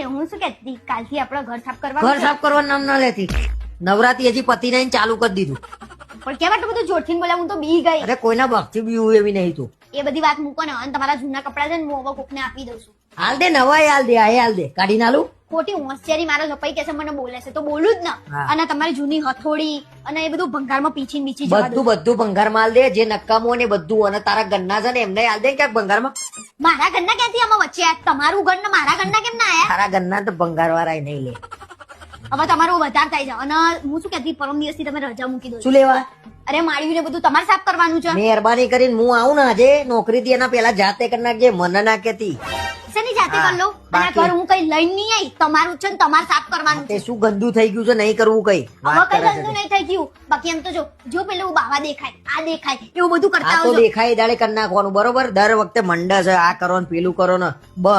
હું શું કહેતી કાલથી આપણે ઘર સાફ ઘર કરવાનું સાફ કરવાનું નામ ના લેતી. નવરાત્રી હજી પતિ નહીં ચાલુ કરી દીધું. પણ કેમ આટલું બધું જોરથી બોલ્યા હું તો બી ગઈ અરે કોઈના ભક્તિ બીવું એવી નહીં તું. એ બધી વાત મૂકો ને અને તમારા જૂના કપડા છે ને હું હવે કોકને આપી દઉં છું હાલ દે નવાય હાલ દે આ હાલ દે કાઢી નાલું. ખોટી હોશિયારી મારા જપાઈ કે છે મને બોલે છે તો બોલું જ ને હા. અને તમારી જૂની હથોડી અને એ બધું ભંગારમાં પીછી બીચી જવા દઉં બધું ભંગારમાં હાલ દે જે નકામો ને બધું અને તારા ગન્ના છે ને એમને હાલ દે ક્યાંક ભંગારમાં. મારા ઘરના ક્યાંથી આમાં વચ્ચે આયા? તમારું ઘર ને મારા ઘરના કેમ ના આયા તારા ગન્ના તો ભંગાર વાળા નહીં લે. હવે તમારું વધારે થાય છે અને હું શું કહેતી પરમ દિવસથી તમે રજા મૂકી દો છો. શું લેવા અરે માળ્યું ને બધું તમારે સાફ કરવાનું છે મહેરબાની કરીને હું આવું ને આજે નોકરી થી એના પેલા જાતે કરી નાખજે મને ના કેતી. શેની જાતે હા, કરી લઉં અને આ બાકી- ઘર હું કઈ લઈને નહીં આવી તમારું જ છે ને તમારે સાફ કરવાનું છે તે શું ગંદુ થઈ ગયું છે નહીં કરવું કઈ હવે વાત કઈ કરે છે ગંદુ તે. નહીં થઈ ગયું બાકી એમ તો જો પેલું બાવા દેખાય આ દેખાય એવું બધું કરતા આ તો આવજો દેખાય દાડે કરી નાખવાનું બરોબર. દર વખતે મંડે છે આ કરો ને પેલું કરો ને બસ